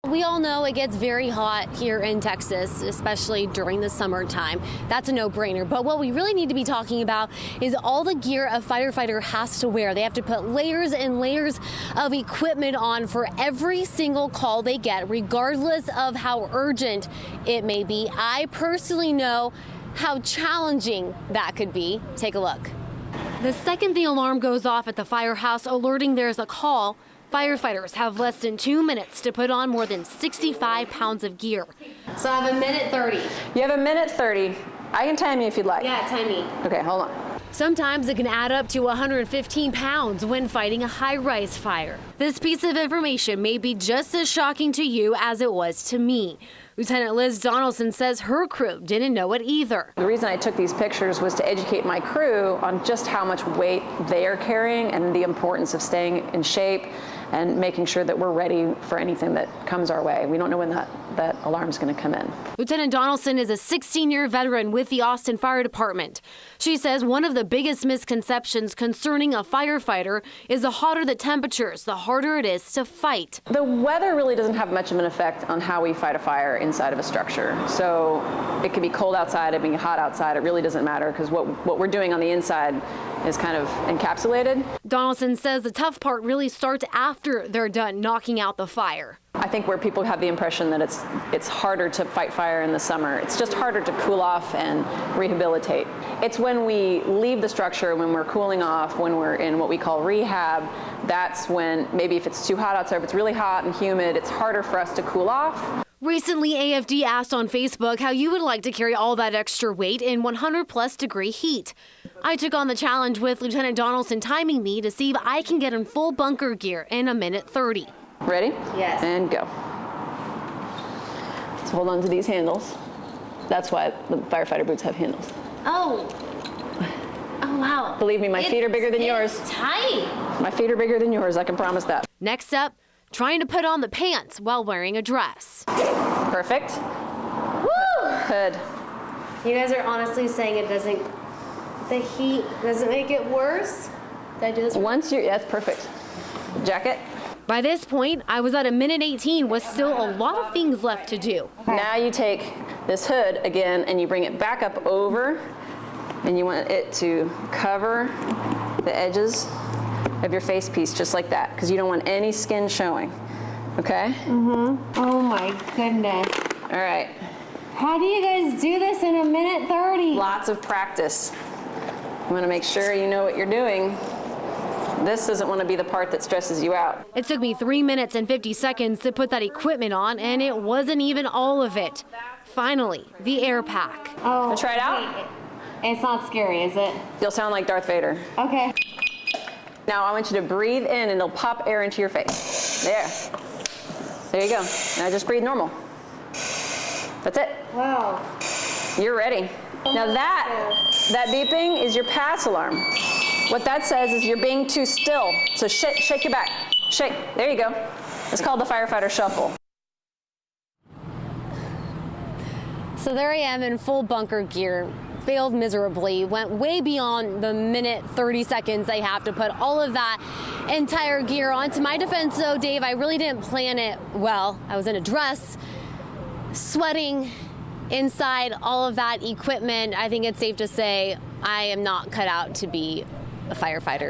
We all know it gets very hot here in Texas, especially during the summertime. That's a no-brainer. But what we really need to be talking about is all the gear a firefighter has to wear. They have to put layers and layers of equipment on for every single call they get, regardless of how urgent it may be. I personally know how challenging that could be. Take a look. The second the alarm goes off at the firehouse alerting there's a call, firefighters have less than 2 minutes to put on more than 65 pounds of gear. So I have a minute 30. You have a minute 30. I can time you if you'd like. Yeah, time me. Okay, hold on. Sometimes it can add up to 115 pounds when fighting a high-rise fire. This piece of information may be just as shocking to you as it was to me. Lieutenant Liz Donaldson says her crew didn't know it either. The reason I took these pictures was to educate my crew on just how much weight they are carrying and the importance of staying in shape and making sure that we're ready for anything that comes our way. We don't know when that alarm's going to come in. Lieutenant Donaldson is a 16-year veteran with the Austin Fire Department. She says one of the biggest misconceptions concerning a firefighter is the hotter the temperatures, the harder it is to fight. The weather really doesn't have much of an effect on how we fight a fire inside of a structure. So it could be cold outside, it can be hot outside, it really doesn't matter because what we're doing on the inside is kind of encapsulated. Donaldson says the tough part really starts after they're done knocking out the fire. I think where people have the impression that it's harder to fight fire in the summer. It's just harder to cool off and rehabilitate. It's when we leave the structure, when we're cooling off, when we're in what we call rehab, that's when maybe if it's too hot outside, if it's really hot and humid, it's harder for us to cool off. Recently, AFD asked on Facebook how you would like to carry all that extra weight in 100+ degree heat. I took on the challenge with Lieutenant Donaldson timing me to see if I can get in full bunker gear in a minute 30. Ready? Yes. And go. So hold on to these handles. That's why the firefighter boots have handles. Oh. Oh, wow. Believe me, my feet are bigger than yours. Tight. My feet are bigger than yours, I can promise that. Next up, trying to put on the pants while wearing a dress. Perfect. Woo! Good. You guys are honestly saying the heat doesn't make it worse? Did I do this? That's perfect. Jacket. By this point, I was at a minute 18 with still a lot of things left to do. Now you take this hood again and you bring it back up over and you want it to cover the edges of your face piece just like that because you don't want any skin showing. Okay? Mm-hmm. Oh my goodness. All right. How do you guys do this in a minute 30? Lots of practice. You want to make sure you know what you're doing. This doesn't want to be the part that stresses you out. It took me 3 minutes and 50 seconds to put that equipment on, and it wasn't even all of it. Finally, the air pack. Oh, Try it out? It's not scary, is it? You'll sound like Darth Vader. Okay. Now I want you to breathe in and it'll pop air into your face. There. There you go. Now just breathe normal. That's it. Wow. You're ready. Now that beeping is your pass alarm. What that says is you're being too still. So shake your back. Shake. There you go. It's called the firefighter shuffle. So there I am in full bunker gear. Failed miserably, went way beyond the minute 30 seconds I have to put all of that entire gear on. To my defense though, Dave, I really didn't plan it well. I was in a dress, sweating inside all of that equipment. I think it's safe to say I am not cut out to be a firefighter.